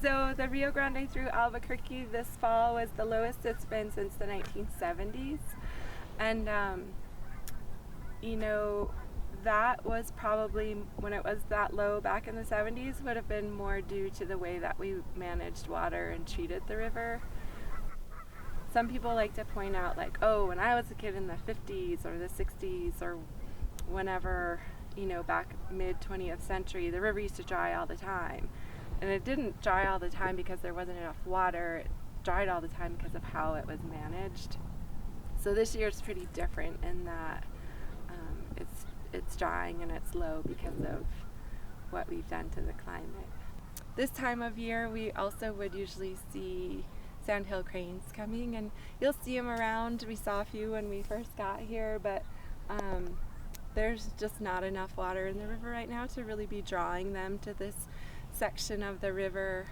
So the Rio Grande through Albuquerque this fall was the lowest it's been since the 1970s. And, you know, that was probably, when it was that low back in the 70s, would have been more due to the way that we managed water and treated the river. Some people like to point out, like, oh, when I was a kid in the 50s or the 60s or whenever, you know, back mid 20th century, the river used to dry all the time. And it didn't dry all the time because there wasn't enough water. It dried all the time because of how it was managed. So this year is pretty different in that it's drying and it's low because of what we've done to the climate. This time of year, we also would usually see sandhill cranes coming, and you'll see them around. We saw a few when we first got here, but there's just not enough water in the river right now to really be drawing them to this section of the river.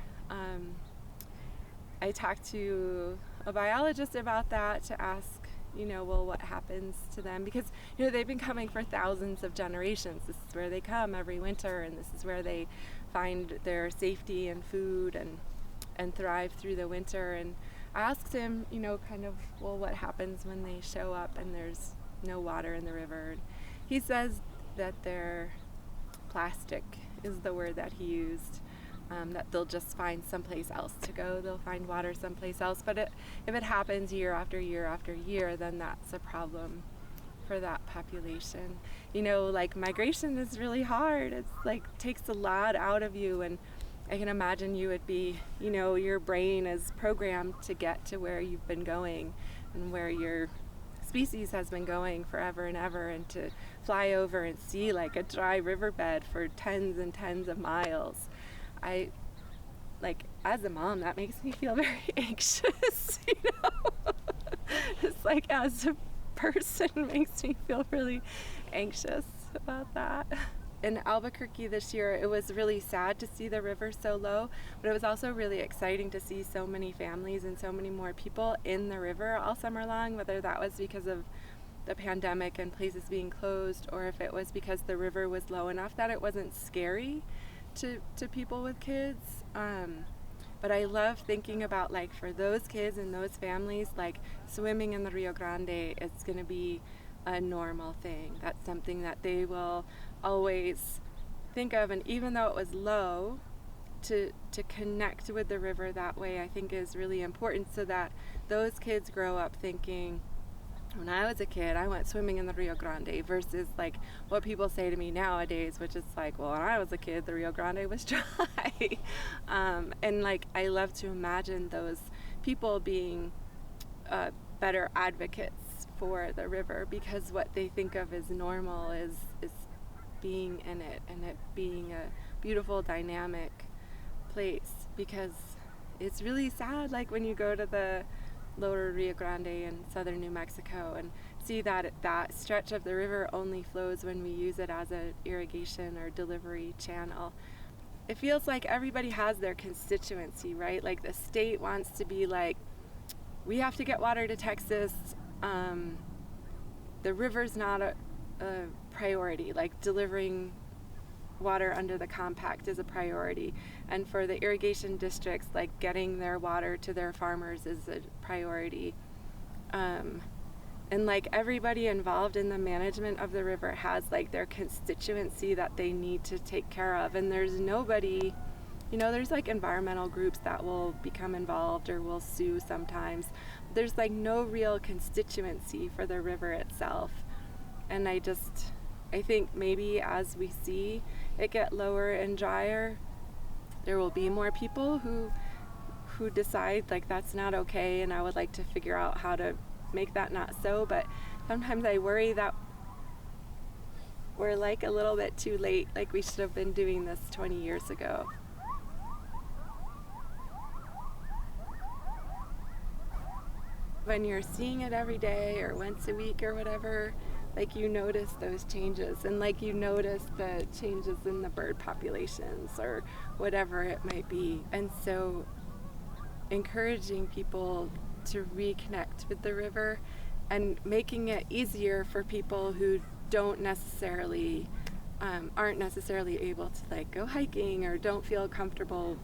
I talked to a biologist about that to ask, you know, well, what happens to them? Because, you know, they've been coming for thousands of generations. This is where they come every winter, and this is where they find their safety and food and thrive through the winter. And I asked him, you know, kind of, well, what happens when they show up and there's no water in the river? And he says that they're plastic is the word that he used. That they'll just find someplace else to go. They'll find water someplace else. But if it happens year after year after year, then that's a problem for that population. You know, like, migration is really hard. It's like takes a lot out of you, and I can imagine you would be, you know, your brain is programmed to get to where you've been going and where your species has been going forever and ever, and to fly over and see like a dry riverbed for tens and tens of miles. I, like, as a mom, that makes me feel very anxious, you know. It's like, as a person, makes me feel really anxious about that. In Albuquerque this year, it was really sad to see the river so low, but it was also really exciting to see so many families and so many more people in the river all summer long, whether that was because of the pandemic and places being closed, or if it was because the river was low enough that it wasn't scary to people with kids. But I love thinking about, like, for those kids and those families, like, swimming in the Rio Grande, it's going to be a normal thing. That's something that they will always think of. And even though it was low, to connect with the river that way, I think is really important, so that those kids grow up thinking, when I was a kid, I went swimming in the Rio Grande, versus like what people say to me nowadays, which is like, well, when I was a kid, the Rio Grande was dry. And like, I love to imagine those people being better advocates for the river, because what they think of as normal is being in it, and it being a beautiful, dynamic place. Because it's really sad, like, when you go to the lower Rio Grande in southern New Mexico and see that that stretch of the river only flows when we use it as an irrigation or delivery channel. It feels like everybody has their constituency, right? Like, the state wants to be like, we have to get water to Texas. The river's not a priority. Like, delivering water under the compact is a priority, and for the irrigation districts, like, getting their water to their farmers is a priority. And like, everybody involved in the management of the river has like their constituency that they need to take care of, and there's nobody, you know, there's like environmental groups that will become involved or will sue sometimes. There's like no real constituency for the river itself. And I think maybe as we see it get lower and drier, there will be more people who decide like that's not okay, and I would like to figure out how to make that not so. But sometimes I worry that we're like a little bit too late, like we should have been doing this 20 years ago. When you're seeing it every day or once a week or whatever, like, you notice those changes, and like, you notice the changes in the bird populations or whatever it might be. And so encouraging people to reconnect with the river and making it easier for people who don't necessarily aren't necessarily able to like go hiking or don't feel comfortable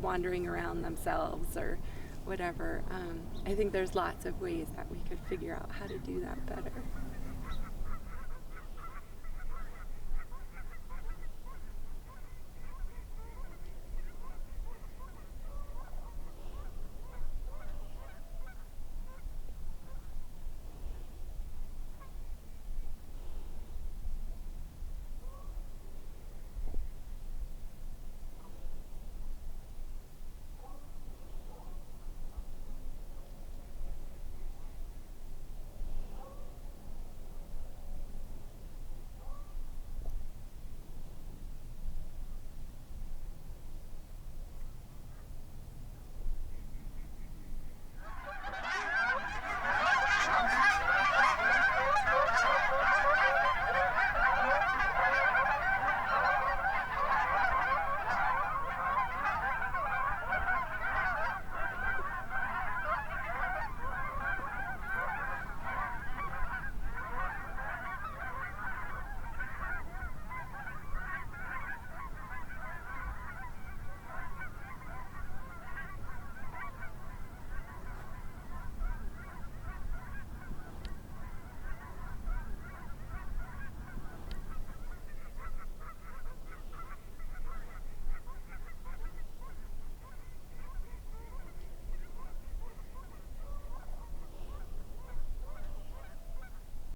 wandering around themselves or whatever. I think there's lots of ways that we could figure out how to do that better.